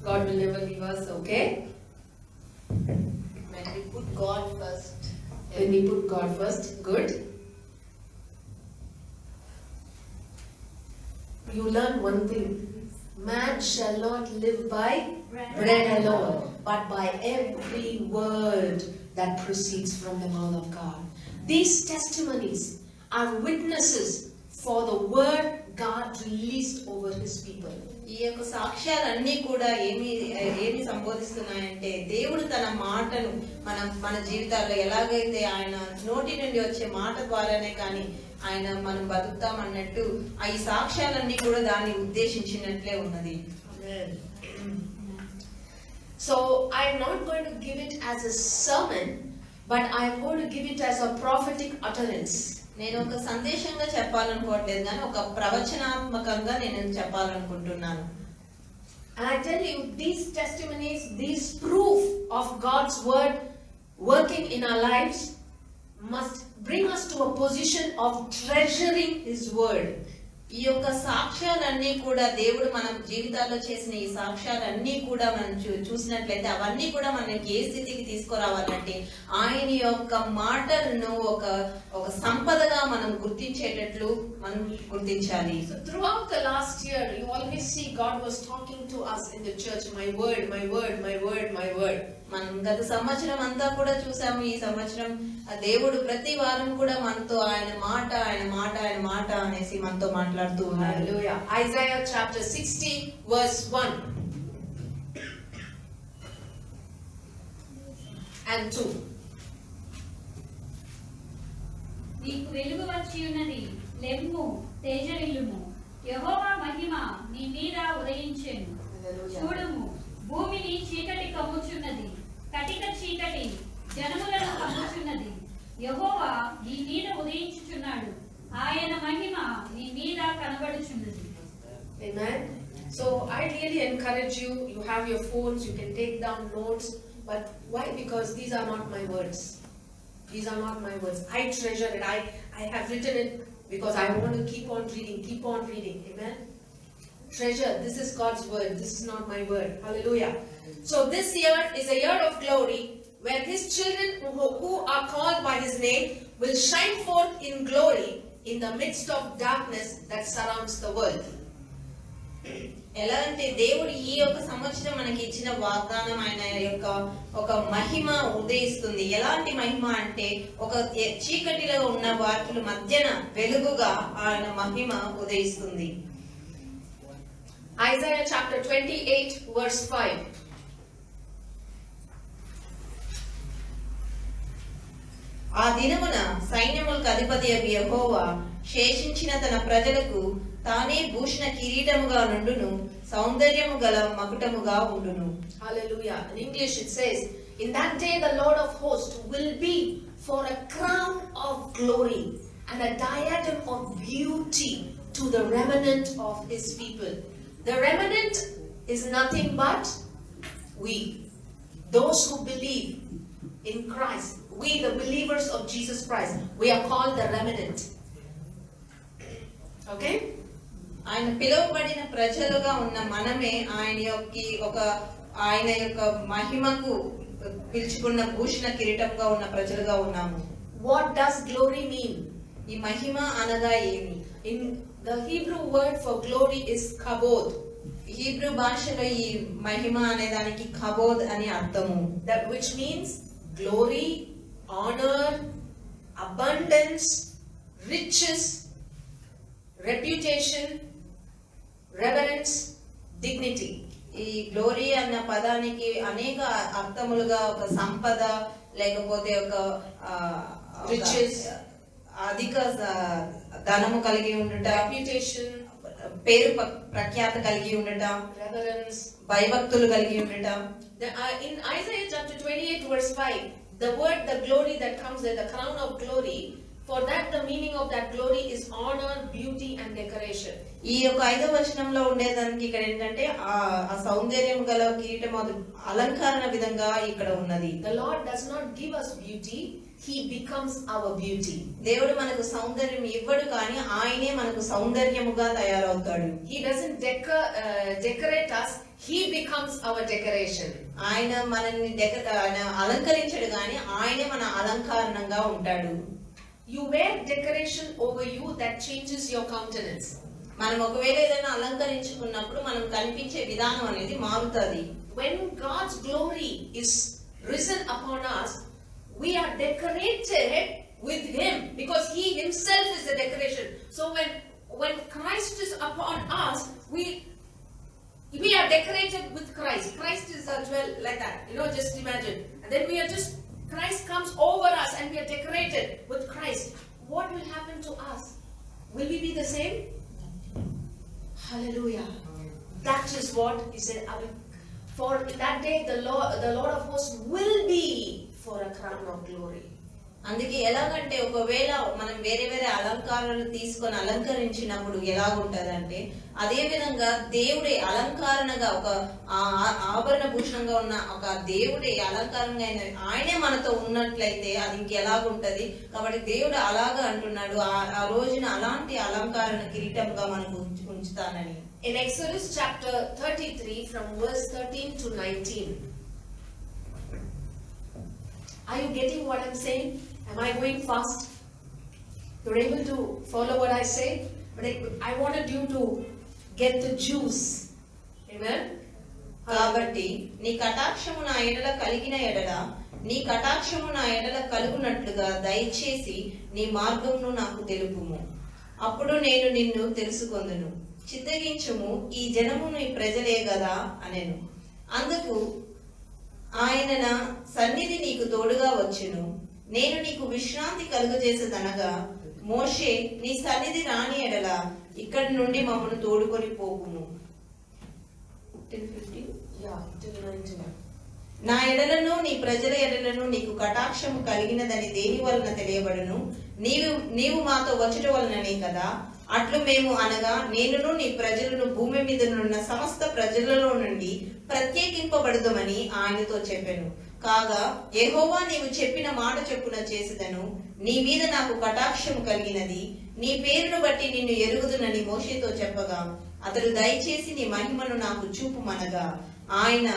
God will never leave us, okay? When we put God first. When we put God first, good. You learn one thing. Man shall not live by bread alone, but by every word that proceeds from the mouth of God. These testimonies are witnesses for the word God released over His people. ఈ యొక్క సాక్ష్యాలన్నీ కూడా ఏమి సంబోధిస్తున్నాయంటే దేవుడు తన మాటను మన జీవితాల్లో ఎలాగైతే ఆయన నోటి నుండి వచ్చే మాట ద్వారానే కానీ ఆయన మనం బతుకుతామన్నట్టు ఈ సాక్ష్యాలన్నీ కూడా దాన్ని ఉద్దేశించినట్లే ఉన్నది. So I'm not going to give it as a sermon, but I'm going to give it as a prophetic utterance. నేను ఒక సందేశంగా చెప్పాలనుకోవట్లేదు కానీ ఒక ప్రవచనాత్మకంగా నేను చెప్పాలనుకుంటున్నాను. And I tell you, these testimonies, these proof of God's word working in our lives must bring us to a position of treasuring His word. ఈ యొక్క సాక్ష్యాలన్నీ కూడా దేవుడు మన జీవితాల్లో చేసిన ఈ సాక్ష్యాలన్నీ కూడా మనం చూసినట్లయితే అవన్నీ కూడా మనకి ఏ స్థితికి తీసుకురావాలంటే ఆయన యొక్క మాటలను ఒక సంపదగా మనం గుర్తించేటట్లు మనం గుర్తించాలి. So throughout the last year, you always see God was talking to us in the church. My word, my word, my word, my word. మనం గత సంవత్సరం అంతా కూడా చూసాము. ఈ సంవత్సరం దేవుడు ప్రతి వారం కూడా మనతో ఆయన మాట అనేసి మనతో మాట్లాడుతూ ఉన్నారు. Hallelujah. Isaiah chapter 60 verse 1 and 2. నీకు వెలుగు వచ్చి ఉన్నది, లెమ్ము తేజరిల్లుము, యెహోవా మహిమ నీ మీద ఉదయించెను. చూడుము, భూమిని చీకటి కమ్ముచున్నది, కటిక చీకటి జనములను కమ్ముచున్నది. యెహోవా నీ మీద ఉదయించుచున్నాడు, ఆయన మహిమ నీ మీద కనబడుచున్నది. Amen. So I really encourage you. You have your phones. You can take down notes. But why? Because these are not my words. These are not my words. I treasure it. I have written it because I want to keep on reading. Keep on reading. Amen. Treasure. This is God's word. This is not my word. Hallelujah. So this year is a year of glory, where His children who are called by His name will shine forth in glory in the midst of darkness that surrounds the world. ఎలా అంటే దేవుడు ఈ యొక్క సంవత్సరం మనకి ఇచ్చిన వాగ్దానం ఆయన యొక్క ఒక మహిమ ఉదయిస్తుంది. ఎలాంటి మహిమ అంటే ఒక చీకటిలో ఉన్న వాటి మధ్యన వెలుగుగా ఆయన మహిమ ఉదయిస్తుంది. Isaiah chapter 28 verse 5. ఆ దినమున సైన్యములకు అధిపతి యెహోవా శేషించిన తన ప్రజలకు తానే భూషణ కిరీటముగా నుండును, సౌందర్యము గల మకుటముగా ఉండును. Hallelujah. In English it says, in that day the Lord of hosts will be for a crown of glory and a diadem of beauty to the remnant of His people. The remnant is nothing but we, those who believe in Christ. We, the believers of Jesus Christ, we are called the remnant. Okay? ఆయన పిలువబడిన ప్రజలుగా ఉన్న మనమే ఆయన యొక్క మహిమకు పిలుచుకున్న భూషణ కిరీటంగా ఉన్న ప్రజలుగా ఉన్నాము. What does glory mean? ఈ మహిమ అనగా ఏమి? In the Hebrew word for glory is kabod. Hebrew భాషలో ఈ మహిమ అనే దానికి కబోద్ అని అర్థము. That which means glory, honor, abundance, riches, reputation, reverence, dignity. ఈ గ్లోరీ అన్న పదానికి అనేక అర్థములుగా ఒక సంపద లేకపోతే ఒక riches, అధిక ధనము కలిగి ఉండుట, reputation, పేరు ప్రఖ్యాత కలిగి ఉండుట, reverence, భయభక్తులు కలిగి ఉండుట. In Isaiah chapter 28 verse 5, the word, the glory that comes there, the crown of glory, for that the meaning of that glory is honor, beauty and decoration. ఈ యొక్క 5వ వచనంలో ఉండేదానికి ఇక్కడ ఏంటంటే ఆ సౌందర్యం గల కిరీటం అలంకరణ విధంగా ఇక్కడ ఉన్నది. The Lord does not give us beauty, He becomes our beauty. దేవుడు మనకు సౌందర్యం ఇవ్వడు కానీ ఆయనే మనకు సౌందర్యముగా తయారవుతాడు. He doesn't decorate us, he becomes our decoration. ఆయన మనల్ని ఆయన అలంకరించడు కానీ ఆయనే మన అలంకరణంగా ఉంటాడు. You wear decoration over you that changes your countenance. మనం ఒకవేళ ఏదైనా అలంకరించుకున్నప్పుడు మనం కనిపించే విధానం అనేది మారుతుంది. When God's glory is risen upon us, we are decorated with him because he himself is the decoration. So when Christ is upon us, we are decorated with Christ. Christ is as well like that. Just imagine. And then Christ comes over us and we are decorated with Christ. What will happen to us? Will we be the same? Hallelujah. That is what he said. For that day the Lord of hosts will be for a crown of glory. అందుకే ఎలాగంటే ఒకవేళ మనం వేరే వేరే అలంకారాలు తీసుకొని అలంకరించినప్పుడు ఎలాగుంటదంటే అదే విధంగా దేవుడే అలంకరణగా ఒక ఆభరణ భూషణంగా ఉన్న ఒక దేవుడే అలంకారంగా ఆయనే మనతో ఉన్నట్లయితే అది ఇంకెలాగుంటది. కాబట్టి దేవుడు అలాగా అంటున్నాడు, ఆ రోజున అలాంటి అలంకరణ కిరీటంగా మనకు ఉంచుతానని. In Exodus chapter 33 from verse 13 to 19. Are you getting what I'm saying? Am I going fast? You're able to follow what I say? But I wanted you to get the juice. Amen? కాబట్టి నీ కటాక్షము నా ఎడల కలిగిన ఎడల నీ కటాక్షము నా ఎడల కలుగునట్లుగా దయచేసి నీ మార్గమును నాకు తెలుపుము. అప్పుడు నేను నిన్ను తెలుసుకొందును. చిత్తగించుము, ఈ జనము నీ ప్రజలే గదా అనెను. అందుకు ఆయన నా సన్నిధి నీకు తోడుగా వచ్చును, నేను నీకు విశ్రాంతి కలుగజేసేదనగా మోషే నీ సన్నిధి రాని ఎడల ఇక్కడి నుండి మమ్మను తోడుకొని పోకుము. నా ఎడలను నీ ప్రజల ఎడలను నీకు కటాక్షము కలిగినదని దేని వలన తెలియబడును, నీవు మాతో వచ్చుట వలననే కదా. అట్లు మేము అనగా నేనును నీ ప్రజలను భూమి మీద నున్న సమస్త ప్రజలలో నుండి ప్రత్యేకింపబడుదమని ఆయనతో చెప్పెను. కాగా యెహోవా నీవు చెప్పిన మాట చొప్పున చేసేదను, నీ మీద నాకు కటాక్షము కలిగినది, నీ పేరును బట్టి నిన్ను ఎరుగుదునని మోషేతో చెప్పగా అతడు దయచేసి నీ మహిమను నాకు చూపుమనగా ఆయన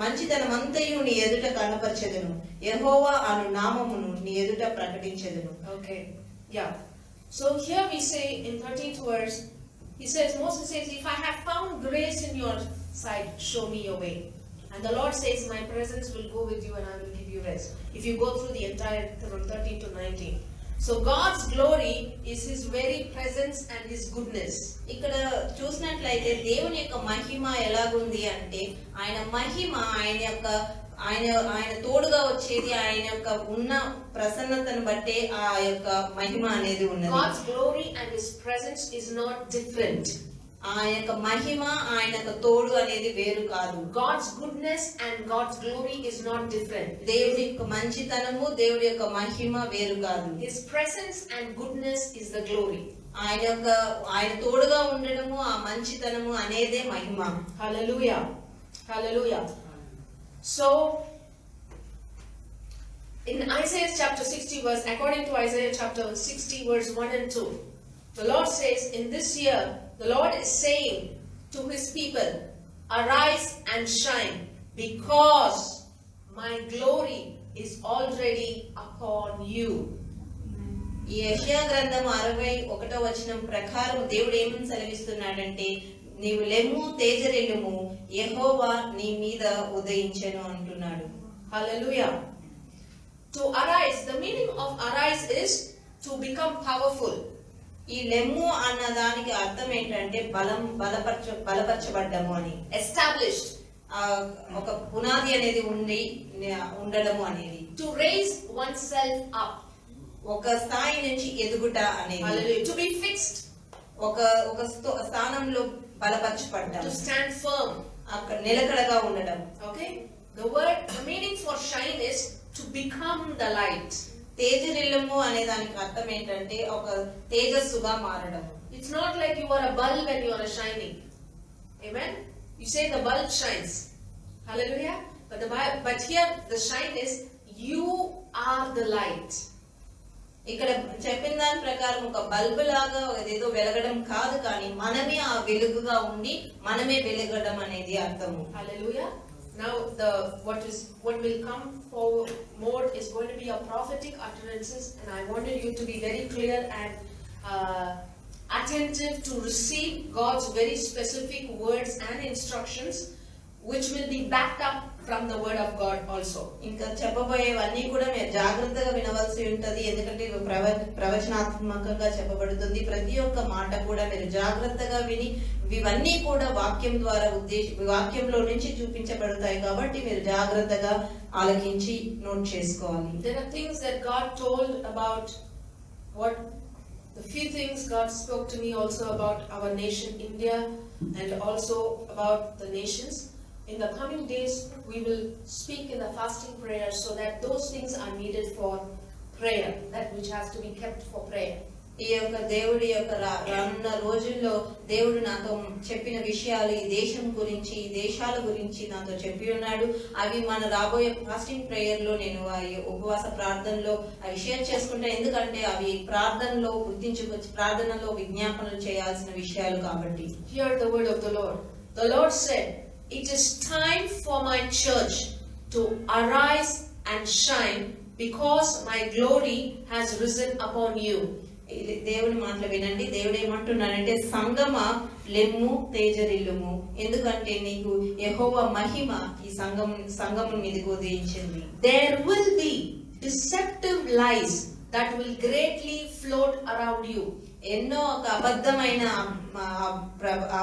మంచితనమంతయు నీ ఎదుట కనపరచెదను, యెహోవా అను నామమును నీ ఎదుట ప్రకటించెదను. Okay, yeah. So here we say in 13th verse, Moses says, if I have found grace in your sight, show me your way. And the Lord says, my presence will go with you and I will give you rest. If you go through the entire from 13 to 19. So God's glory is his very presence and his goodness. ఇక్కడ చూసినట్లయితే దేవుని యొక్క మహిమ ఎలాగుంది అంటే ఆయన మహిమ ఆయన తోడుగా వచ్చేది ఆయన యొక్క ఉన్న ప్రసన్నతను బట్టే ఆ యొక్క మహిమ అనేది ఉన్నది. God's glory and his presence is not different. ఆయన యొక్క మహిమ ఆయన యొక్క తోడు అనేది వేరు కాదు. God's goodness and God's glory is not different. దేవుడి యొక్క మంచితనము దేవుడి యొక్క మహిమ వేరు కాదు. His presence and goodness is the glory. ఆయన తోడుగా ఉండడము ఆ మంచితనము అనేదే మహిమ. Hallelujah. Hallelujah. So in Isaiah chapter 60 verse, according to Isaiah chapter 60 verse 1 and 2, the Lord says, in this year the Lord is saying to his people, arise and shine, because my glory is already upon you. ఈ యెషయా గ్రంథం 61వ వచనం ప్రకారం దేవుడు ఏమని సెలవిస్తున్నాడంటే, నీవు లెమ్ము తేజరిల్లుము, యెహోవా నీ మీద ఉదయించెను అంటున్నాడు. Hallelujah. To arise, the meaning of arise is to become powerful. ఈ లెమ్ము అన్న దానికి అర్థం ఏంటంటే బలపరచబడ్డము అని. Established. ఒక పునాది అనేది ఉండడము అనేది. To raise oneself up. ఒక స్థాయి నుంచి ఎదుగుట అనేది. Hallelujah. To be fixed. ఒక స్థానంలో బలపరచబడ్డం. To stand firm. అక్కడ నిలకడగా ఉండడం. Okay. The meaning for shine is to become the light. తేజరిల్లము అనే దానికి అర్థం ఏంటంటే ఒక తేజస్సుగా మారడం. It's not like you are a bulb and you are a shining. Amen. You say the bulb shines. Hallelujah. But here the shine is you are the light. ఇక్కడ చెప్పిన దాని ప్రకారం ఒక బల్బు లాగా ఏదో వెలగడం కాదు, కానీ మనమే ఆ వెలుగుగా ఉండి మనమే వెలగడం అనేది అర్థము. Hallelujah. Now what will come forward more is going to be a prophetic utterances, and I wanted you to be very clear and attentive to receive God's very specific words and instructions, which will be backed up from the word of God also. ఇంకా చెప్పబోయేవన్నీ కూడా మీరు జాగ్రత్తగా వినవలసి ఉంటది, ఎందుకంటే ఇవి ప్రవచనాత్మకంగా చెప్పబడుతుంది. ప్రతి ఒక్క మాట కూడా మీరు జాగ్రత్తగా విని ఇవన్నీ కూడా వాక్యం ద్వారా వాక్యంలో నుంచి చూపించబడతాయి, కాబట్టి మీరు జాగ్రత్తగా ఆలకించి నోట్ చేసుకోవాలి. There are things that God told about the few things God spoke to me also about our nation India and also about the nations. In the coming days we will speak in the fasting prayer, so that those things are needed for prayer, that which has to be kept for prayer. ఈ యొక్క దేవుడి యొక్క రానున్న రోజుల్లో దేవుడు నాతో చెప్పిన విషయాలు ఈ దేశం గురించి, ఈ దేశాల గురించి నాతో చెప్పి ఉన్నాడు. అవి మన రాబోయే ఫాస్టింగ్ ప్రేయర్ లో నేను ఉపవాస ప్రార్థనలో అవి షేర్ చేసుకుంటా, ఎందుకంటే అవి ప్రార్థనలో గుర్తించుకొచ్చి ప్రార్థనలో విజ్ఞాపనలు చేయాల్సిన విషయాలు కాబట్టి. Hear the word of the Lord. The Lord said, "It is time for my church to arise and shine, because my glory has risen upon you." దేవుని మాటలు వినండి. దేవుడు ఏమంటున్నాడంటే, సంగమ లెమ్ము తేజరిల్లుము, ఎందుకంటే నీకు యెహోవా మహిమ ఈ సంగము మీదకు ఉదయించింది. There will be deceptive lies that will greatly float around you. ఎన్నో ఒక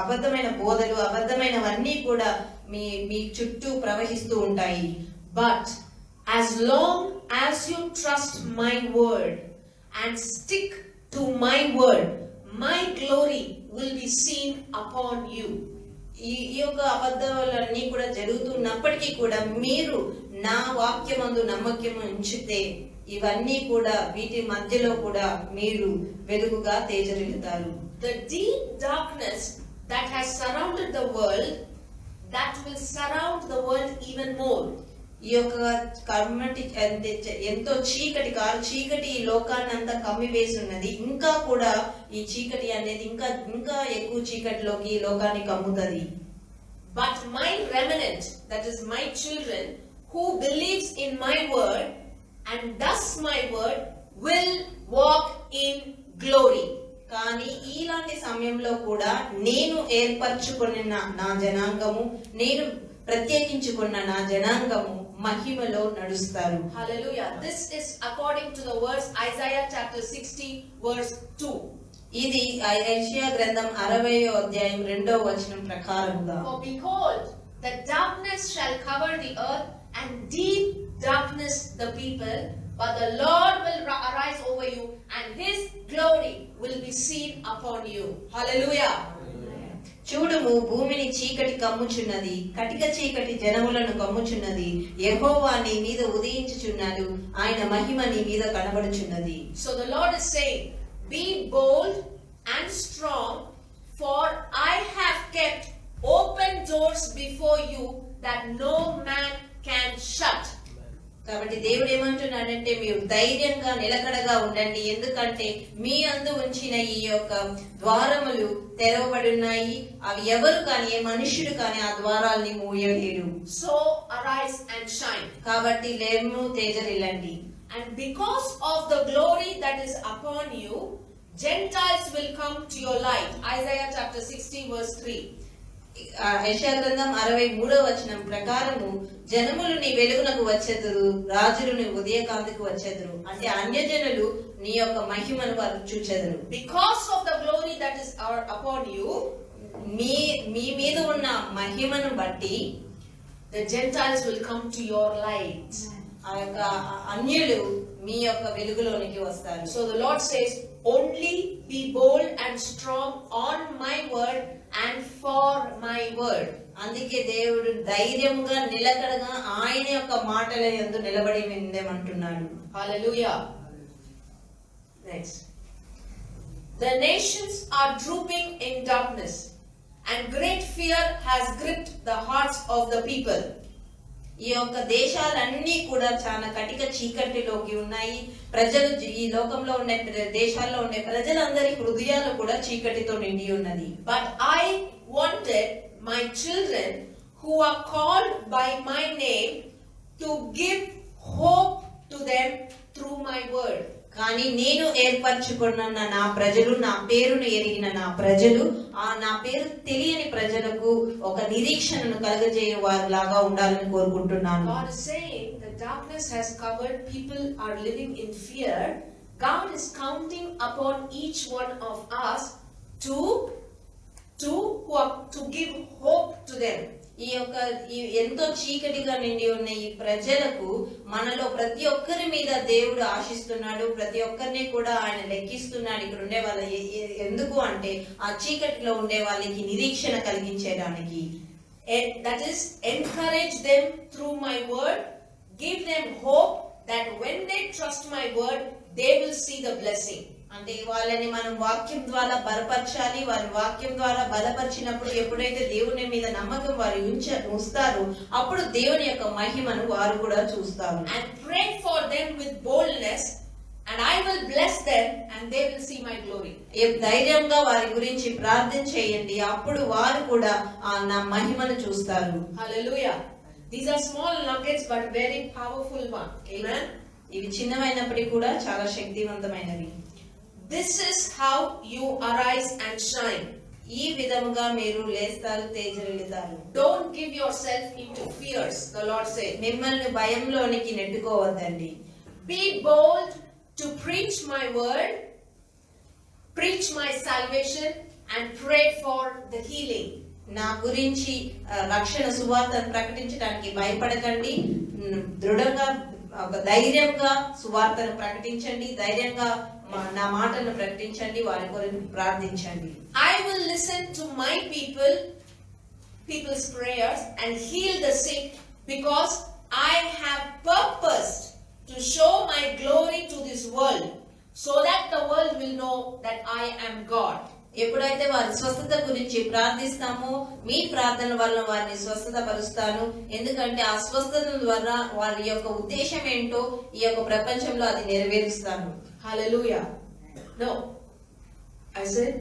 అబద్ధమైన బోధలు, అబద్ధమైనవన్నీ కూడా మీ చుట్టూ ప్రవహిస్తూ ఉంటాయి. But as long as you trust my word and stick to my word, my glory will be seen upon you. ఈ యొక్క అబద్ధాలన్నీ కూడా జరుగుతున్నప్పటికీ కూడా మీరు నా వాక్యమందు నమ్మకం ఉంచితే ఇవన్నీ కూడా వీటి మధ్యలో కూడా మీరు వెలుగుగా తేజరిల్లుతారు. The deep darkness that has surrounded the world, that will surround the world even more. ఈ యొక్క కర్మటి ఎంతో చీకటి ఈ లోకాన్ని అంతా కమ్మి వేసి ఉన్నది. ఇంకా కూడా ఈ చీకటి అనేది ఇంకా ఎక్కువ చీకటిలోకి ఈ లోకాన్ని కమ్ముతుంది. But my remnant, that is my children, who believes in my word and does my word, will walk in glory. కానీ ఇలాంటి సమయంలో కూడా నేను ఏర్పరచుకున్న నా జనాంగము, నేను ప్రత్యేకించుకున్న నా జనాంగము మహిమలో నడుస్తారు. Hallelujah. This is according to the verse Isaiah chapter 60 verse 2. ఇది యెషయా గ్రంథం 60వ అధ్యాయం 2వ వచనం ప్రకారంగా, For behold, the darkness shall cover the earth, and deep darkness the people, but the Lord will arise over you, and his glory will be seen upon you. Hallelujah. చూడుము, భూమిని చీకటి కమ్ముచున్నది, కటిక చీకటి జనములను కమ్ముచున్నది. యెహోవా నీ మీద ఉదయించుచున్నాడు, ఆయన మహిమ నీ మీద కనబడుచున్నది. So the Lord is saying, be bold and strong, for I have kept open doors before you that no man can shut. కాబట్టి దేవుడు ఏమంటున్నాడంటే, మీరు ధైర్యంగా నిలకడగా ఉండండి, ఎందుకంటే మీ అందు ఉంచిన ఈ యొక్క ద్వారములు తెరవబడి ఉన్నాయి. అవి ఎవరు కానీ, ఏ మనుష్యుడు కానీ ఆ ద్వారాల్ని మూయలేరు. So arise and shine. కాబట్టి లేము, తేజరిల్లండి. And because of the glory that is upon you, Gentiles will come to your light. Isaiah chapter 60 verse 3. యెషయా గ్రంథం 63వ వచనం ప్రకారము, జనములు నీ వెలుగునకు వచ్చెదరు, రాజులు నీ ఉదయకాంతికి వచ్చెదరు. అంటే అన్యజనులు నీ యొక్క మహిమను వారు చూచెదరు. Because of the glory that is upon you, మీ మీద ఉన్న మహిమను బట్టి the Gentiles will come to your light. ఆ యొక్క అన్యులు మీ యొక్క వెలుగులోనికి వస్తారు. So the Lord says, only be bold and strong on my word and for my word. అందుకే దేవుడు ధైర్యంగా నిలకడగా ఆయన యొక్క మాటల యందు నిలబడి ఉండేమంటున్నాడు. Hallelujah. Next. The nations are drooping in darkness, and great fear has gripped the hearts of the people. ఈ యొక్క దేశాలన్నీ కూడా చాలా కటిక చీకటిలోకి ఉన్నాయి. ప్రజలు ఈ లోకంలో ఉండే దేశాల్లో ఉండే ప్రజలందరి హృదయాలు కూడా చీకటితో నిండి ఉన్నది. But I wanted my children who are called by my name to give hope to them through my word. కానీ నేను ఏర్పరచుకున్న నా ప్రజలు, నా పేరును ఎరిగిన నా ప్రజలు, నా పేరు తెలియని ప్రజలకు ఒక నిరీక్షణను కలుగజేయ వారిలాగా ఉండాలని కోరుకుంటున్నాను. God is saying the darkness has covered, people are living in fear. God is counting upon each one of us to give hope to them. ఈ ఎంతో చీకటిగా నిండి ఉన్న ఈ ప్రజలకు మనలో ప్రతి ఒక్కరి మీద దేవుడు ఆశిస్తున్నాడు. ప్రతి ఒక్కరిని కూడా ఆయన లెక్కిస్తున్నాడు. ఇక్కడ ఉండే వాళ్ళ ఎందుకు అంటే ఆ చీకటిలో ఉండే వాళ్ళకి నిరీక్షణ కలిగించడానికి. That is, encourage them through my word, give them hope that when they trust my word, they will see the blessing. అంటే వాళ్ళని మనం వాక్యం ద్వారా బలపరచాలి. వారి వాక్యం ద్వారా బలపరిచినప్పుడు ఎప్పుడైతే దేవుని మీద నమ్మకం వారు ఉంచుతారో అప్పుడు దేవుని యొక్క మహిమను వారు కూడా చూస్తారు. And pray for them with boldness, and I will bless them, and they will see my glory. ధైర్యంగా వారి గురించి ప్రార్థన చేయండి, అప్పుడు వారు కూడా నా మహిమను చూస్తారు. Hallelujah. These are small nuggets but very powerful one. Amen. ఇవి చిన్నమైనప్పటికీ కూడా చాలా శక్తివంతమైనవి. This is how you arise and shine. ఈ విధముగా మీరు లేస్తారు, తేజరిల్లుతారు. Don't give yourself into fears, the Lord said. మిమ్మల్ని భయంలోనికి నెట్టుకోవద్దండి. Be bold to preach my word, preach my salvation, and pray for the healing. నా గురించి రక్షణ సువార్తను ప్రకటించడానికి భయపడకండి. దృఢంగా ధైర్యంగా సువార్తను ప్రకటించండి. ధైర్యంగా నా మాటలను ప్రకటించండి. వారి కొరకు ప్రార్థించండి. I will listen to my people's prayers and heal the sick, because I have purposed to show my glory to this world, so that the world will know that I am God. ఎప్పుడైతే వారి స్వస్థత గురించి ప్రార్థిస్తామో మీ ప్రార్థన వల్ల వారిని స్వస్థత పరుస్తాను. ఎందుకంటే ఆ స్వస్థత ద్వారా వారి యొక్క ఉద్దేశం ఏంటో ఈ యొక్క ప్రపంచంలో అది నెరవేరుస్తాను. Hallelujah. No, I said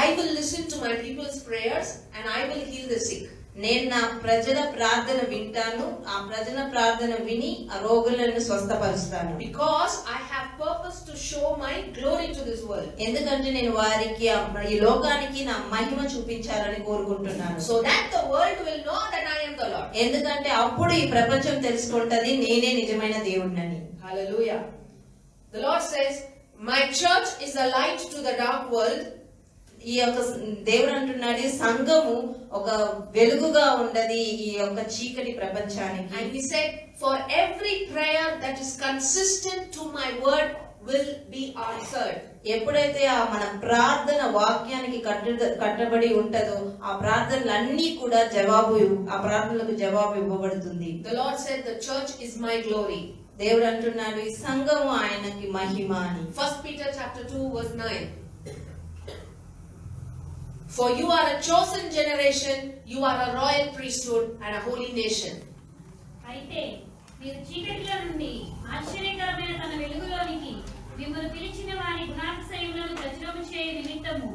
I will listen to my people's prayers and I will heal the sick. నేను నా ప్రజల ప్రార్థన వింటాను. ఆ ప్రజల ప్రార్థన విని ఆ రోగులను స్వస్థపరుస్తాను. Because I have purpose to show my glory to this world. ఎందుకంటే నేను వారికి ఈ లోకానికి నా మహిమ చూపించాలని కోరుకుంటున్నాను. So that the world will know that I am the Lord. ఎందుకంటే అప్పుడు ఈ ప్రపంచం తెలుసుకుంటది నేనే నిజమైన దేవుడినని. Hallelujah. The Lord says, my church is a light to the dark world. ఈ యొక్క దేవుడు అంటున్నాడు సంఘము ఒక వెలుగుగా ఉండది ఈ యొక్క చీకటి ప్రపంచానికి. And he said, for every prayer that is consistent to my word will be answered. ఎప్పుడైతే మన ప్రార్థన వాక్యానికి కట్టబడి ఉంటదో ఆ ప్రార్థనలన్నీ కూడా ఆ ప్రార్థనలకు జవాబు ఇవ్వబడుతుంది. The Lord said, the church is my glory. దేవుడు అంటున్నాడు ఈ సంఘము ఆయనకి మహిమ అని. 1 Peter chapter 2 verse 9. For you are a chosen generation, you are a royal priesthood and a holy nation. అయితే మీరు చీకటిలో నుండి ఆశ్చర్యకరమైన తన వెలుగులోనికి మిమ్మల్ని పిలిచిన వారి గుణాతిశయములను ప్రచురము చేయు నిమిత్తము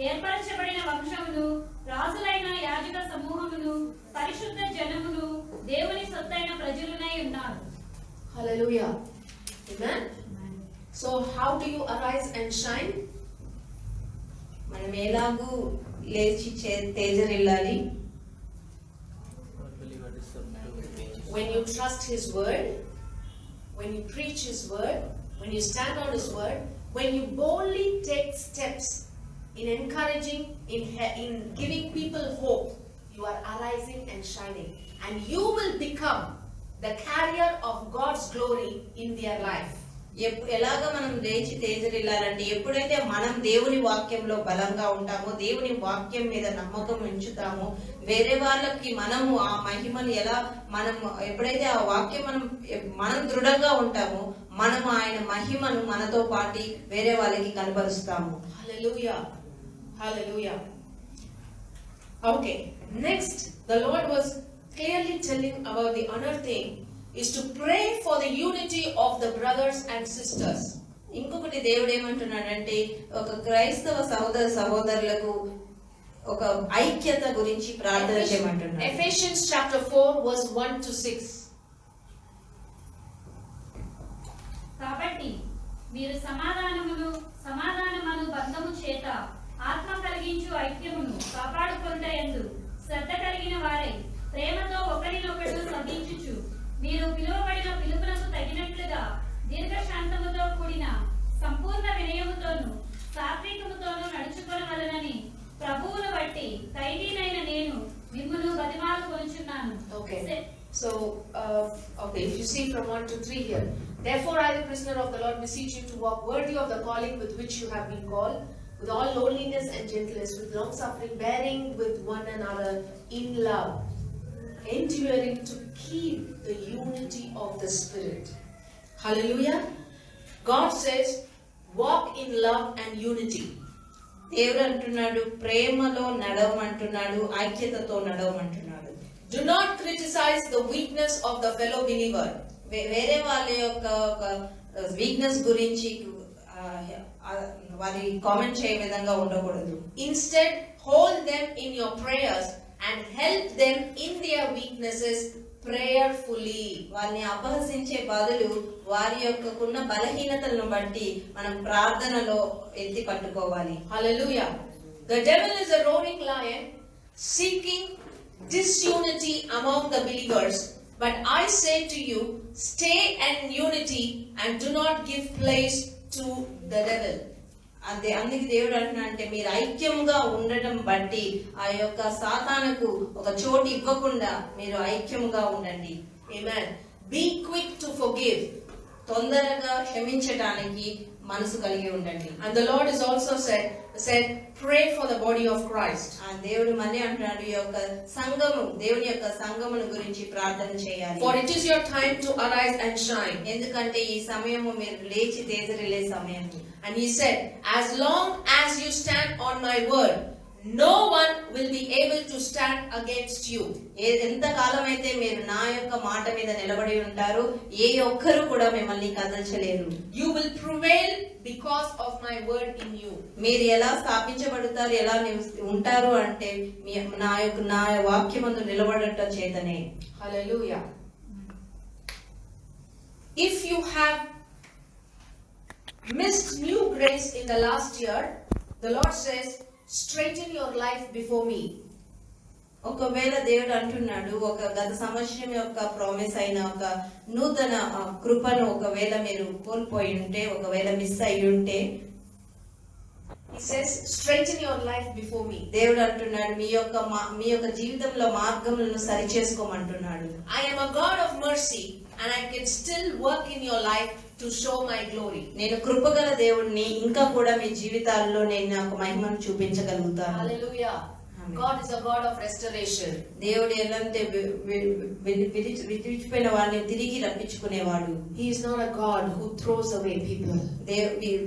ఏర్పరచబడిన వంశమును, రాజులైన యాజక సమూహమును, పరిశుద్ధ జనమును, దేవుని సొత్తైన ప్రజలునై ఉన్నారు. Hallelujah. Amen. So how do you arise and shine? మనం ఎలాగూ లేచి తేజరిల్లాలి? When you trust his word, when you preach his word, when you stand on his word, when you boldly take steps in encouraging, in giving people hope, you are arising and shining, and you will become the carrier of God's glory in their life. ఎలాగ మనం లేచి తేజరిల్లాలంటే ఎప్పుడైతే మనం దేవుని వాక్యంలో బలంగా ఉంటామో, దేవుని వాక్యం మీద నమ్మకం ఉంచుతామో, వేరే వాళ్ళకి మనము ఆ మహిమను మనం ఎప్పుడైతే ఆ వాక్యం మనం దృఢంగా ఉంటామో మనం ఆయన మహిమను మనతో పాటి వేరే వాళ్ళకి కనబరుస్తాము. Hallelujah. Hallelujah. Okay, next the Lord was clearly telling about the another thing is to pray for the unity of the brothers and sisters. ఇంకొకటి దేవుడు ఏమంటున్నాడంటే ఒక క్రైస్తవ సహోదరులకు ఒక ఐక్యత గురించి ప్రార్థన చేయమంటున్నాడు. Ephesians chapter 4 verse 1 to 6. కాబట్టి మీరు సమాధానమను బంధము చేత ఆత్మ కలిగించు ఐక్యమును కాపాడుకొనుటయందు శ్రద్ధ కలిగిన వారై ప్రేమతో ఒకరినొకడు సహించుచు మీరు పిలువబడిన పిలుపునకు తగినట్లుగా దీర్ఘశాంతముతో కూడిన సంపూర్ణ వినయముతోను సాత్వికముతోను నడుచుకొనవలెనని ప్రభువును బట్టి ఖైదీనైన నేను మిమ్మును బతిమాలుకొనుచున్నాను. Okay, if you see from 1 to 3 here. Therefore I, the prisoner of the Lord, beseech you to walk worthy of the calling with which you have been called, with all lowliness and gentleness, with long suffering, bearing with one another in love, enduring to keep the unity of the Spirit. Hallelujah. God says, walk in love and unity. దేవుడు అంటున్నాడు ప్రేమలో నడవమంటున్నాడు, ఐక్యతతో నడవమంటున్నాడు. Do not criticize the weakness of the fellow believer. వేరే వాళ్ళ యొక్క weakness గురించి వారి comment చేయ విధంగా ఉండకూడదు. Instead, hold them in your prayers and help them in their weaknesses prayerfully. వారిని అపహసించే బదులు వారి యొక్కకున్న బలహీనతలను బట్టి మనం ప్రార్థనలో ఎత్తి పట్టుకోవాలి. Hallelujah. The devil is a roaring lion seeking disunity among the believers. But I say to you, stay in unity and do not give place to the devil. అందుకే దేవుడు అంటున్నాడంటే మీరు ఐక్యంగా ఉండటం బట్టి ఆ యొక్క సాతానుకు ఒక చోటు ఇవ్వకుండా మీరు ఐక్యంగా ఉండండి. Amen. Be quick to forgive. తొందరగా క్షమించడానికి మనసు కలిగి ఉండండి. And the Lord has also said pray for the body of Christ. ఆ దేవుడు మళ్ళీ అంటున్నాడు ఈ యొక్క సంఘము, దేవుని యొక్క సంఘమును గురించి ప్రార్థన చేయాలి. For it is your time to arise and shine. ఎందుకంటే ఈ సమయము మీరు లేచి తేజరిల్లే సమయం. And he said, as long as you stand on my word, no one will be able to stand against you. ఎంత కాలం అయితే మీరు నా యొక్క మాట మీద నిలబడి ఉంటారు, ఏ ఒక్కరు కూడా మిమ్మల్ని కదల్చలేరు. You will prevail because of my word in you. మీరు ఎలా స్థాపించబడతారు, ఎలా ఉంటారు అంటే నా వాక్యమందు నిలబడటం చేతనే. Hallelujah. If you have missed new grace in the last year, the Lord says, straighten your life before me. ఒకవేళ దేవుడు అంటున్నాడు ఒక గత సంవత్సరం యొక్క ప్రామిస్ అయిన ఒక నూతన కృపను ఒకవేళ మీరు కోల్పోయి ఉంటే, ఒకవేళ మిస్ అయ్యి ఉంటే, He says, straighten your life before me. దేవుడు అంటున్నాడు మీ యొక్క జీవితంలో మార్గములను సరి చేసుకోమంటున్నాడు. I am a God of mercy and I can still work in your life to show my glory. నేను కృపగల దేవుడిని, ఇంకా కూడా మీ జీవితాల్లో నేను నాకు మహిమను చూపించగలుగుతాను. Hallelujah. God is a God of restoration. దేవుడు ఎలాంటి విడిచిపోయిన వారిని తిరిగి రప్పించుకునేవాడు. He is not a God who throws away people.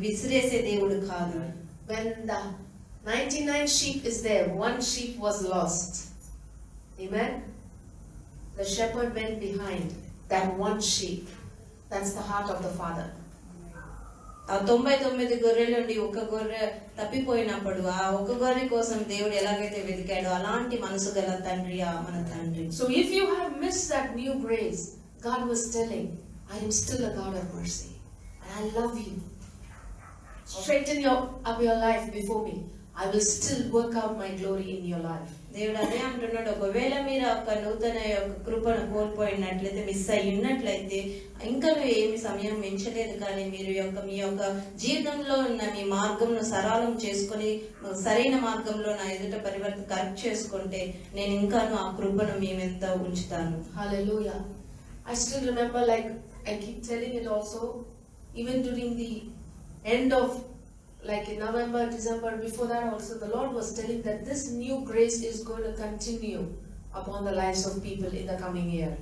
విసిరేసే దేవుడు కాదు. When the 99 sheep is there, one sheep was lost. Amen. The shepherd went behind that one sheep. That's the heart of the Father. ఆ 99 గొర్రెల నుండి ఒక గొర్రె తప్పిపోయినప్పుడు ఆ ఒక గొర్రె కోసం దేవుడు ఎలాగైతే వెతికాడో అలాంటి మనసు గల తండ్రి మన తండ్రి. So if you have missed that new grace, God was telling, I am still a God of mercy and I love you. Straighten up your life before me. I will still work out my glory in your life. దేవుడు అదే అంటున్నాడు, ఒకవేళ మీరు ఒక నూతన యొక్క కృపను కోల్పోయినట్లయితే, miss అయి ఉన్నట్లయితే, ఇంకా ఏమి సమయం మించలేదు, కానీ మీరు మీ యొక్క జీవితంలో ఉన్న మీ మార్గంను సరళం చేసుకొని సరైన మార్గంలో నా ఎదుట పరివర్తన కరెక్ట్ చేసుకుంటే నేను ఇంకాను ఆ కృపను మీ వెంట ఉంచుతాను. Hallelujah. I still remember, like I keep telling it also, even during the end of like in November, December, before that also, the Lord was telling that this new grace is going to continue upon the lives of people in the coming year.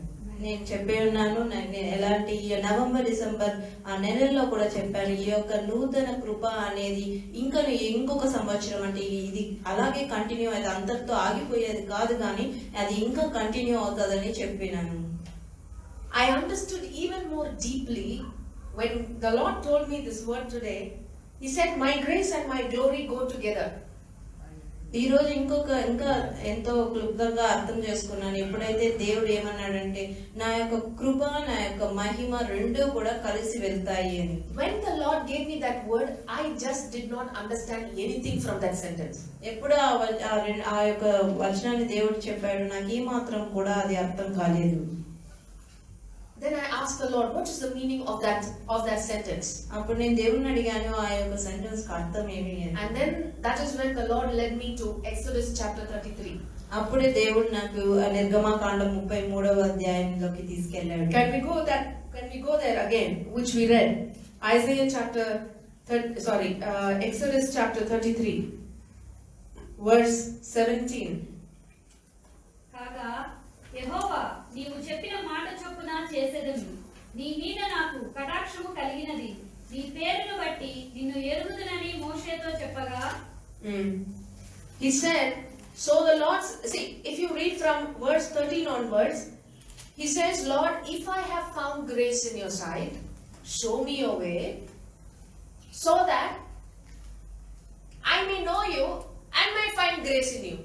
నేను చెప్పే ఉన్నాను. నేను ఎలాంటి November December ఆ నెలల్లో కూడా చెప్పాను. ఈ యొక్క నూతన కృప అనేది ఇంకా ఇంకొక సంవత్సరం అంటే ఇది అలాగే కంటిన్యూ అది అంతటితో ఆగిపోయేది కాదు, కానీ అది ఇంకా కంటిన్యూ అవుతుందని చెప్పినాను. I understood even more deeply when the Lord told me this word today. He said, "My grace and my glory go together." ఈ రోజు ఇంకా ఎంతో క్లుప్తంగా అర్థం చేసుకున్నాను. ఎప్పుడైతే దేవుడు ఏమన్నాడంటే నా యొక్క కృప నా యొక్క మహిమ రెండూ కూడా కలిసి వెళ్తాయి అని. When the Lord gave me that word, I just did not understand anything from that sentence. ఎప్పుడు ఆ యొక్క వచనాన్ని దేవుడు చెప్పాడు, నాకు ఈ మాత్రం కూడా అది అర్థం కాలేదు. Then I asked the Lord, what is the meaning of that sentence? అప్పుడు నేను దేవుడిని అడిగాను ఆ యొక్క సెంటెన్స్ కి అర్థం ఏమి అని. And then that is when the Lord led me to Exodus chapter 33. అప్పుడే దేవుడు నాకు నిర్గమకాండం 33వ అధ్యాయంలోకి తీసుకెళ్ళాడు. Can we go there again, which we read? Exodus chapter 33 verse 17. కాగా యెహోవా నీవు చెప్పిన మాట చొప్పున చేసెదను. నీ మీద నాకు కటాక్షము కలిగినది. నీ పేరును బట్టి నిన్ను ఎరుగుదునని మోషేతో చెప్పగా. He said, so the Lord, see, if you read from verse 13 onwards, he says, Lord, if I have found grace in your sight, show me your way, so that I may know you and may find grace in you.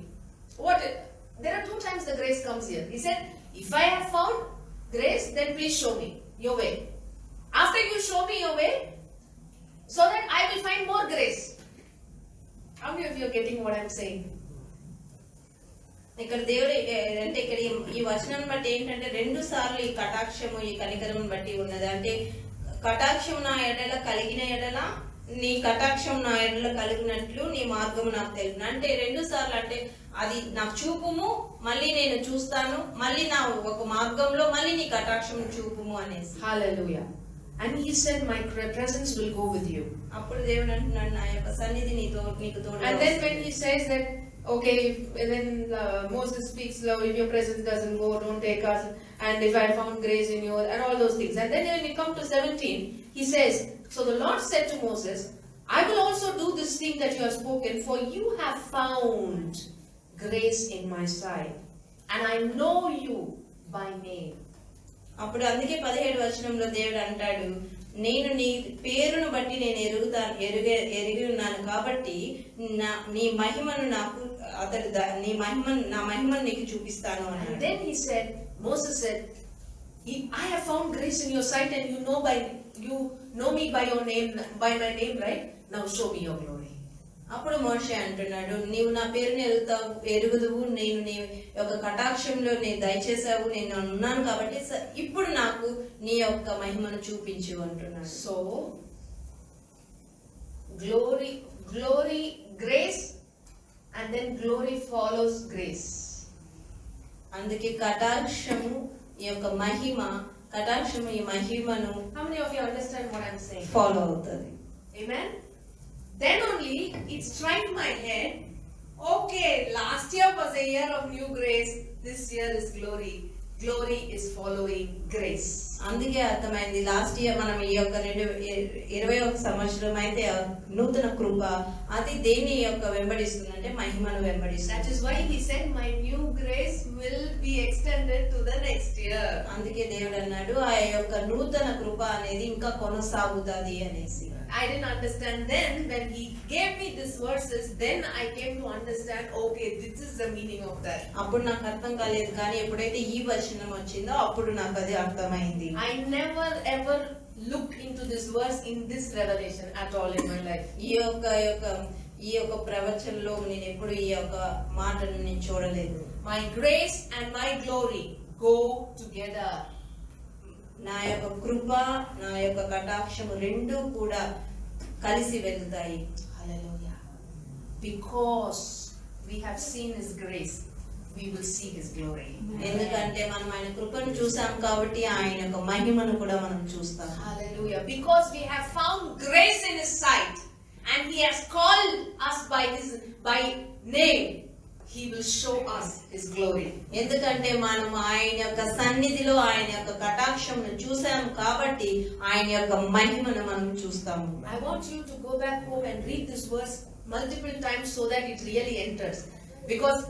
There are two times the grace comes here. He said, if I have found grace, then please show me your way. After you show me your way, so that I will find more grace. How many of you are getting what I am saying? ఇక్కడ దేవుడు అంటే ఇక్కడ ఈ వచనం బట్టి ఏంటంటే 2 సార్లు ఈ కటాక్షము ఈ కనికరం బట్టి ఉన్నది. అంటే కటాక్షం నా ఎడల కలిగిన ఎడల నీ కటాక్షం నా ఎడల కలిగినట్లు నీ మార్గము నాకు తెలుపును. అంటే 2 సార్లు అంటే అది నాకు చూపుము, మళ్ళీ నేను చూస్తాను, మళ్ళీ నా ఒక మార్గంలో మళ్ళీ నీ కటాక్షం చూపుము అనేసి. Hallelujah. And he said, my presence will go with you. అప్పుడు దేవుడు అంటున్నాడు నా యొక్క సన్నిధి నీకు తోడు. And then when he says that, okay, then Moses speaks, if your presence doesn't go, don't take us, and if I found grace in you, and all those things. And then when we come to 17, he says, so the Lord said to Moses, I will also do this thing that you have spoken, for you have found grace in my sight, and I know you by name. అప్పుడు అందుకే 17 వచనంలో దేవుడు అంటాడు, నేను నీ పేరును బట్టి నేను ఎరిగి ఉన్నాను కాబట్టి నీ మహిమను నాకు నా మహిమను నీకు చూపిస్తాను అన్నాడు. And then he said, Moses said, I have found grace in your sight, and you know me by your name, by my name, right? Now show me your glory. అప్పుడు మోషే అంటున్నాడు, నీవు నా పేరుని ఎరుగుదువు, నేను నీ యొక్క కటాక్షంలో నేను దయచేసావు, నేను ఉన్నాను కాబట్టి ఇప్పుడు నాకు నీ యొక్క మహిమను చూపించు అంటున్నాడు. So glory, grace, and then glory follows grace. అందుకే కటాక్షము ఈ యొక్క మహిమ, కటాక్షము ఈ మహిమను How many of you understand what I'm saying? Follow అవుతుంది. Amen. Then only it struck my head, okay, last year was a year of new grace, this year is glory. Glory is following grace. అందుకే అర్థమైంది last year మనం ఈ యొక్క 2021 సంవత్సరం అయితే నూతన కృప అది దేని యొక్క వెంబడిస్తుందంటే మహిమను వెంబడిస్తుంది. That is why he said my new grace will be extended to the next year. అందుకే దేవుడు అన్నాడు ఆ యొక్క నూతన కృప అనేది ఇంకా కొనసాగుతుంది అనేసి. I didn't understand then. When he gave me these verses, then I came to understand, okay, this is the meaning of that. అప్పుడు నాకు అర్థం కాలేదు, కానీ ఎప్పుడైతే ఈ వచనం వచ్చిందో అప్పుడు నాకు అది అర్థమైంది. I never ever looked into this verse in this revelation at all in my life. ఈ యొక్క ప్రవచనంలో నేను ఎప్పుడు ఈ యొక్క మాటను నేను చూడలేదు. My grace and my glory go together. నా యొక్క కృప నా యొక్క కటాక్షము రెండు కూడా కలిసి వెళ్తాయి. Hallelujah. Because we have seen his grace, we will see his glory. ఎందుకంటే మనం ఆయన కృపను చూసాం కాబట్టి ఆయన యొక్క మహిమను కూడా మనం చూస్తాం. Hallelujah. Because we have found grace in his sight, and he has called us by name, He will show us His glory. ఎందుకంటే మనం ఆయన యొక్క సన్నిధిలో ఆయన యొక్క కటాక్షమును చూసాము కాబట్టి ఆయన యొక్క మహిమను మనం చూస్తాము. I want you to go back home and read this verse multiple times so that it really enters. Because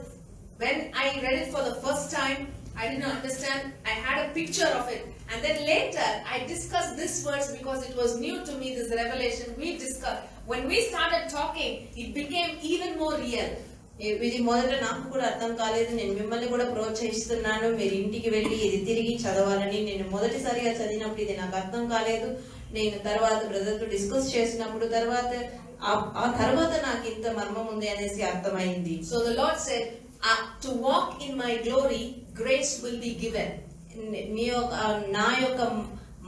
when I read it for the first time, I didn't understand. I had a picture of it. And then later, I discussed this verse because it was new to me, this revelation. We discussed. When we started talking, it became even more real. ఇది మొదట నాకు కూడా అర్థం కాలేదు. నేను మిమ్మల్ని కూడా ప్రోత్సహిస్తున్నాను, మీరు ఇంటికి వెళ్ళి ఇది తిరిగి చదవాలని. నేను మొదటిసారిగా చదివినప్పుడు ఇది నాకు అర్థం కాలేదు. నేను తర్వాత బ్రదర్ తో డిస్కస్ చేసినప్పుడు తర్వాత ఆ తర్వాత నాకు ఇంత మర్మం ఉంది అనేసి అర్థమైంది. So the Lord said, to walk in my glory, grace will be given. నా యొక్క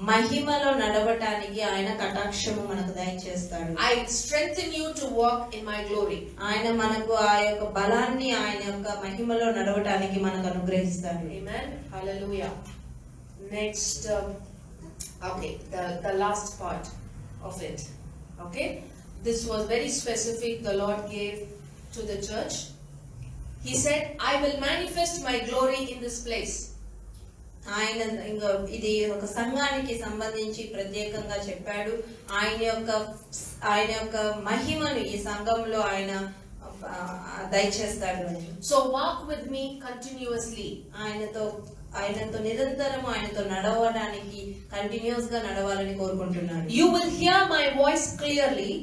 మహిమలో నడవటానికి ఆయన కటాక్షము మనకు దయచేస్తాడు. I strengthen you to walk in my glory. ఆయన మనకు ఆ యొక్క బలాన్ని ఆయన యొక్క మహిమలో నడవటానికి మనకు అనుగ్రహిస్తాడు. Amen. Hallelujah. Next, okay, the last part of it. Okay, this was very specific. The Lord gave to the church. He said, I will manifest my glory in this place. ఆయన ఇంకా ఇది ఒక సంఘానికి సంబంధించి ప్రత్యేకంగా చెప్పాడు. ఆయన యొక్క మహిమను ఈ సంఘంలో ఆయన దయచేస్తాడు అని. So walk with me continuously. ఆయనతో నిరంతరం ఆయనతో నడవడానికి కంటిన్యూస్ గా నడవాలని కోరుకుంటున్నాడు. You will hear my voice clearly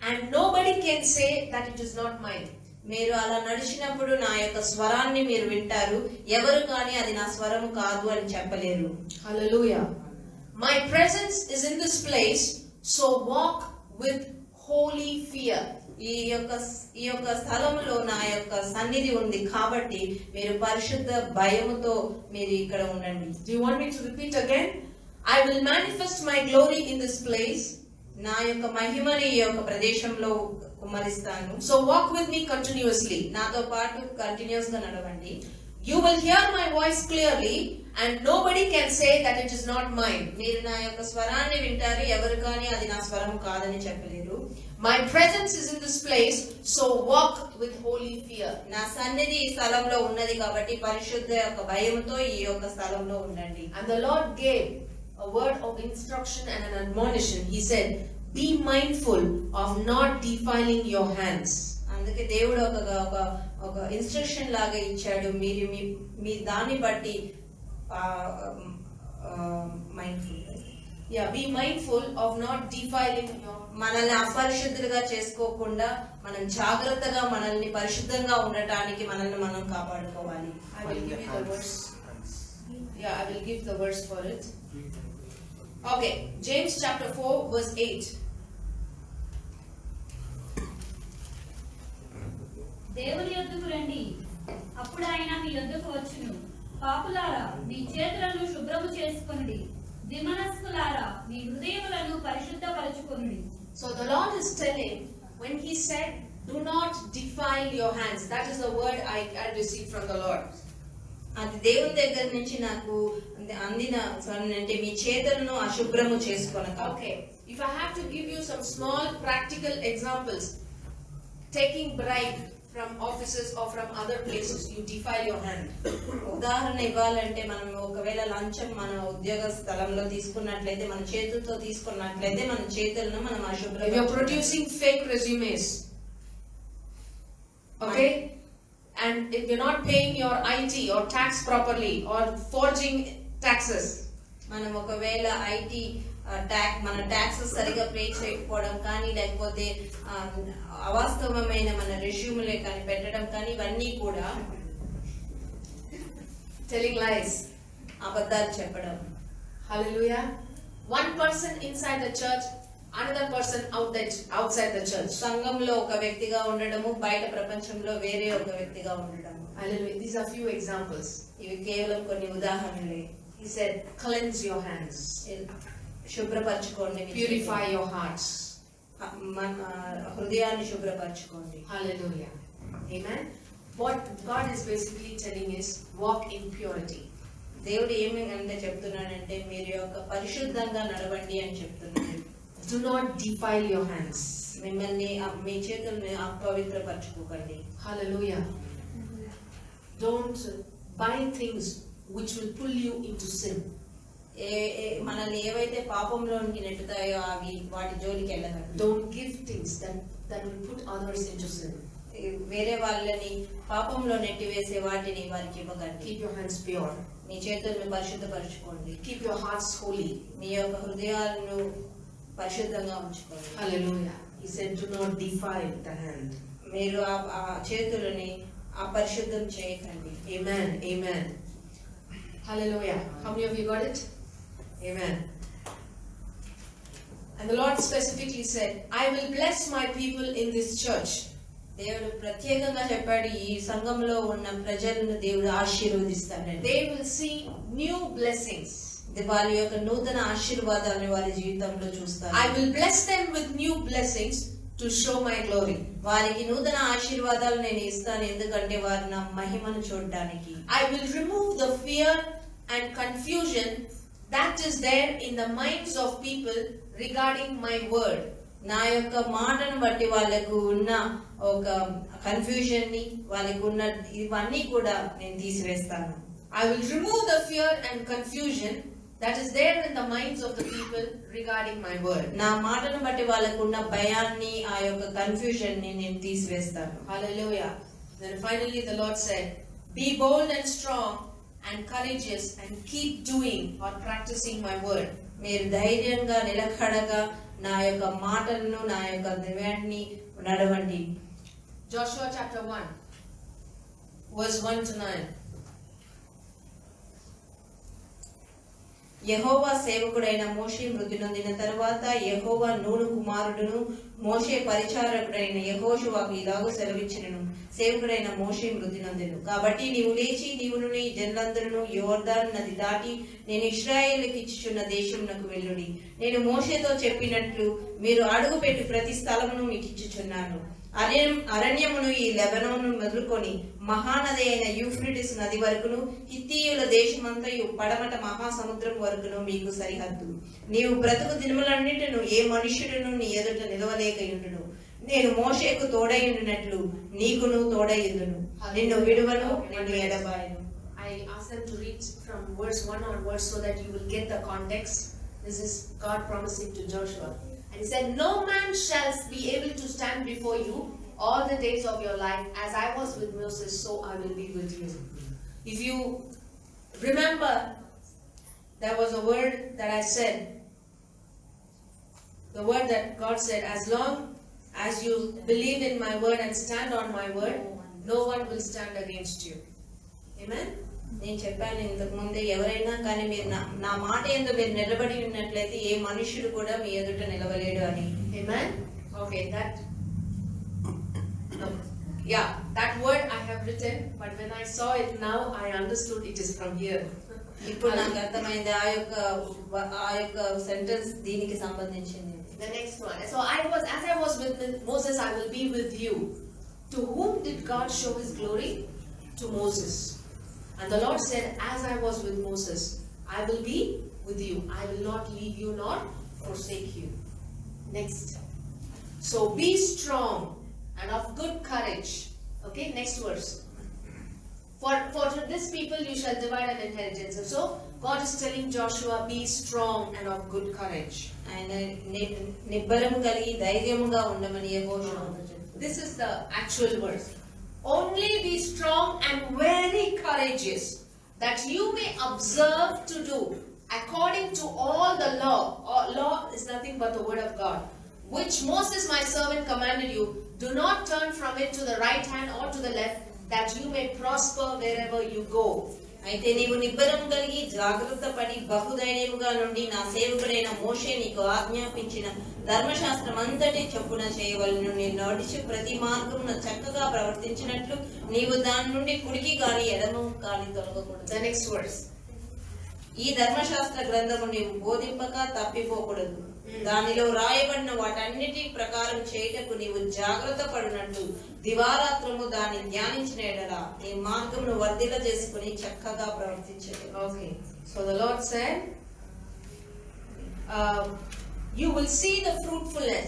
and nobody can say that it is not mine. మీరు అలా నడిచినప్పుడు నా యొక్క స్వరాన్ని మీరు వింటారు, ఎవరు కానీ అది నా స్వరము కాదు అని చెప్పలేరు. Hallelujah. My presence is in this place, so walk with holy fear. ఈ యొక్క స్థలంలో నా యొక్క సన్నిధి ఉంది కాబట్టి మీరు పరిశుద్ధ భయముతో మీరు ఇక్కడ ఉండండి. Do you want me to repeat again? I will manifest my glory in this place. నా యొక్క మహిమని ఈ యొక్క ప్రదేశంలో కుమ్మరిస్తాను. So walk with me continuously. నాతో పాటు కంటిన్యూస్ గా నడవండి. You will hear my voice clearly and nobody can say that it is not mine. మీరు నా యొక్క స్వరాన్ని వింటారు, ఎవరు కానీ అది నా స్వరం కాదని చెప్పలేరు. My presence is in this place, so walk with holy fear. నా సన్నిధి ఈ స్థలంలో ఉన్నది కాబట్టి పరిశుద్ధ యొక్క భయంతో ఈ యొక్క స్థలంలో ఉండండి. And the Lord gave a word of instruction and an admonition. He said, be mindful of not defiling your hands. అందుకే దేవుడు ఒక ఇన్స్ట్రక్షన్ లాగా ఇచ్చాడు. మీరు మీ దాన్ని బట్టి mindful, be mindful of not defiling your. మనల్ని అపరిశుద్ధులుగా చేసుకోకుండా మనం జాగ్రత్తగా మనల్ని పరిశుద్ధంగా ఉండటానికి మనల్ని మనం కాపాడుకోవాలి. I will give you the verse. I will give the verse for it. Okay, James chapter 4 verse 8. దేవుని యొద్దకు రండి, అప్పుడు ఆయన మీ యొద్దకు వచ్చును. పాపులారా మీ చేతులను శుభ్రము చేసుకొనుడి, దిమనస్కులారా మీ హృదయములను పరిశుద్ధపరచుకొనుడి. So the Lord is telling, when He said, do not defile your hands, that is the word I received from the Lord. అది దేవుని దగ్గర నుంచి నాకు అందిన అంటే మీ చేతులను అశుభ్రము చేసుకొనక. Okay, if I have to give you some small practical examples, taking bribe from offices or from other places, you defile your hand. ఉదాహరణ ఇవ్వాలంటే మనం ఒకవేళ లంచం మన ఉద్యోగ స్థలంలో తీసుకున్నట్లయితే, మన చేతులతో తీసుకున్నట్లయితే మన చేతులను మనం అశుభ్రం. If you're producing fake resumes, okay, and if you're not paying your IT or tax properly or forging taxes, మనం ఒకవేళ ఐటీ మన ట్యాక్సెస్ సరిగా పే చేయకపోవడం కానీ, లేకపోతే అవాస్తవమైన మన రెజ్యూమ్లే కానీ పెట్టడం కానీ, ఇవన్నీ కూడా telling lies, అబద్ధాలు చెప్పడం. Hallelujah. One person inside the church, another person outside the church. సంఘంలో ఒక వ్యక్తిగా ఉండడము, బయట ప్రపంచంలో వేరే ఒక వ్యక్తిగా ఉండడము. Hallelujah. These are few examples. ఇవి కేవలం కొన్ని ఉదాహరణలే. He said, cleanse your hands, శుభ్రపరచుకోండి, purify your hearts. మన హృదయాన్ని శుభ్రపరచుకోండి. Hallelujah. Amen. What God is basically telling is, walk in purity. దేవుడు ఏమి అంటే చెప్తున్నాడంటే మీరు యొక్క పరిశుద్ధంగా నడవండి అని చెప్తున్నాడు. Do not defile your hands. మిమ్మల్ని మీ చేతుల్ని అపవిత్రపరచుకోకండి. Hallelujah. Don't buy things which will pull you into sin. మనల్ని ఏవైతే పాపంలోనికి నెట్టుతాయో అవి వాటి జోలికి వెళ్ళకండి. Don't give things that will put others into sin. వేరే వాళ్ళని పాపంలో నెట్టివేసే వాటిని వారికి ఇవ్వకండి. Keep your hands pure. మీ చేతులను పరిశుద్ధపరచుకోండి. Keep your hearts holy. మీ యొక్క హృదయాలను పరిశుద్ధంగా ఉంచుకోండి. Hallelujah. He said, do not defile the hand. మీరు ఆ చేతులని అపరిశుద్ధం చేయకండి. Amen. Amen. Hallelujah. How many of you got it? Amen. And the Lord specifically said, I will bless my people in this church. దేవుడు ప్రత్యేకంగా చెప్పాడు, ఈ సంఘంలో ఉన్న ప్రజలను దేవుడు ఆశీర్వదిస్తాడని. They will see new blessings. వారి యొక్క నూతన ఆశీర్వాదాలను వారి జీవితంలో చూస్తారు. I will bless them with new blessings to show my glory. వారికి నూతన ఆశీర్వాదాలు నేను ఇస్తాను, ఎందుకంటే వారు నా మహిమను చూడడానికి. I will remove the fear and confusion that is there in the minds of people regarding my word. నా యొక్క మాటను బట్టి వాళ్ళకు ఉన్న ఒక కన్ఫ్యూజన్ ని, వాళ్ళకు ఉన్న ఇవన్నీ కూడా నేను తీసివేస్తాను. I will remove the fear and confusion that is there in the minds of the people regarding my word. నా మాటను బట్టి వాళ్ళకు ఉన్న భయాన్ని, ఆ యొక్క కన్ఫ్యూజన్ ని నేను తీసివేస్తాను. Hallelujah. Then finally the Lord said, be bold and strong and courageous and keep doing or practicing my word. మీరు ధైర్యంగా నిలకడగా నా యొక్క మాటలను, నా యొక్క దివ్యాన్ని నడవండి. Joshua chapter 1 verse 1 to 9. యెహోవా సేవకుడైన మోషే మృతి నొందిన తరువాత యెహోవా నూను కుమారుడును మోషే పరిచారకుడైన యెహోషువకు ఇలాగూ సెలవిచ్చినను, సేవకుడైన మోషే మృతి నొందెను. కాబట్టి నీవు లేచి నీవును నీ జనులందరూ యోర్దాను నది దాటి నేను ఇశ్రాయేలుకి ఇచ్చుచున్న దేశమునకు వెళ్ళుడి. నేను మోషేతో చెప్పినట్లు మీరు అడుగుపెట్టి ప్రతి స్థలమును మీకు ఇచ్చుచున్నాను. అరణ్యమును ఈ లెబనోను మొదలుకొని మహానది అయిన యూఫ్రటీస్ నది వరకును, హిత్తీయుల దేశమంతయు పడమట మహాసముద్రం వరకును మీకు సరిహద్దు. నీవు బ్రతుకు దినములన్నిటిను ఏ మనుష్యుడును నీ ఎదుట నిలవలేకయుండును. నేను మోషేకు తోడయుండునట్లు నీకును తోడయుండును, నిన్ను విడువను, నిన్ను ఎడబాయను. I asked them to read from verse 1 onwards so that you will get the context. This is God promising to Joshua. And he said, no man shall be able to stand before you all the days of your life. As I was with Moses, so I will be with you. If you remember, there was a word that I said. The word that God said, as long as you believe in my word and stand on my word, no one will stand against you. Amen? నేను చెప్పాను ఇంతకు ముందే, ఎవరైనా కానీ మీరు నా మాట యందు మీరు నిలబడి ఉన్నట్లయితే ఏ మనుషుడు కూడా మీ ఎదుట నిలవలేడు అని. Amen? Okay, that word I have written, but when I saw it now, I understood it is from here. ఇప్పుడు నాకు అర్థమైంది ఆ యొక్క సెంటెన్స్ దీనికి సంబంధించింది. The next one. So as I was with Moses, I will be with you. To whom did God show his glory? To Moses. And the Lord said, as I was with Moses, I will be with you. I will not leave you nor forsake you. Next. So be strong and of good courage. Okay, next verse. For this people you shall divide an inheritance. And so God is telling Joshua, be strong and of good courage. ఆయన నిబ్బరము కలిగి ధైర్యముగా ఉండమని యెహోషువతో చెప్పాడు. This is the actual verse. Only be strong and very courageous, that you may observe to do according to all the law. Law is nothing but the word of God, which Moses my servant commanded you. Do not turn from it to the right hand or to the left, that you may prosper wherever you go. అయితే నీవు నిబ్బరం కలిగి జాగ్రత్త పడి బహుధైర్యముగా నుండి నా సేవకుడైన మోషే నీకు ఆజ్ఞాపించిన ధర్మశాస్త్రం అంతటి చొప్పున చేయవలెను. నేను నడిచి ప్రతి మార్గమున చక్కగా ప్రవర్తించినట్లు నీవు దాని నుండి కుడికి కాని ఎడమ కాని తొలగకూడదు. The next verse. ఈ ధర్మశాస్త్ర గ్రంథము నీవు బోధింపక తప్పిపోకూడదు. దానిలో రాయబడిన వాటన్నిటి ప్రకారం చేయటకు నీవు జాగ్రత్త పడినట్టు దివారాత్రము దాన్ని ధ్యానించిన ఎడల నీ మార్గమును వర్ధిల్ల చేసుకుని చక్కగా ప్రవర్తించదు. Okay. So the Lord said, you will see the fruitfulness.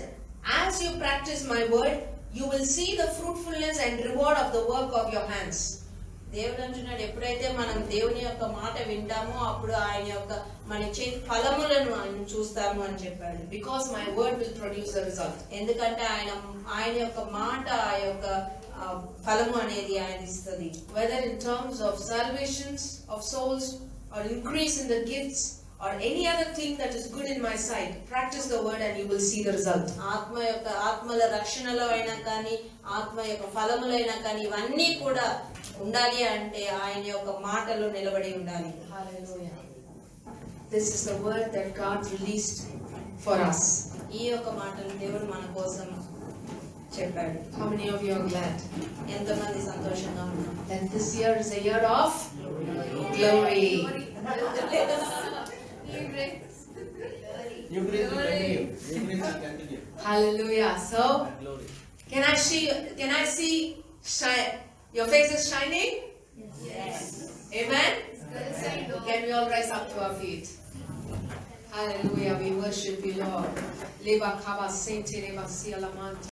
As you practice my word, you will see the fruitfulness and reward of the work of your hands. దేవుడు అంటున్నాడు, ఎప్పుడైతే మనం దేవుని యొక్క మాట వింటామో అప్పుడు ఆయన యొక్క మన చేతి ఫలములను ఆయన చూస్తాము అని చెప్పాడు. Because my word will produce the result. ఎందుకంటే ఆయన యొక్క మాట ఆ యొక్క ఫలము అనేది ఆయన ఇస్తుంది. Whether in terms of salvations of souls or increase in the gifts or any other thing that is good in my sight, practice the word and you will see the result. ఆత్మల రక్షణలో అయినా కానీ ఆత్మ యొక్క ఫలములైనా కానీ ఇవన్నీ కూడా ఉండాలి అంటే ఆయన యొక్క మాటలు నిలబడి ఉండాలి. Hallelujah. This is the word that God released for us. ఈ యొక్క మాటలు దేవుడు మన కోసం చెప్పాడు. How many of you are glad ఎంతమంది సంతోషంగా ఉన్నారు? that this year is a year of glory? New grace will continue. New grace will continue. Hallelujah. So, Glory. can I see your faces shining? Yes. Amen? Can we all rise up to our feet? Hallelujah. We worship you, Lord. Leba kaba sente reba sialamante.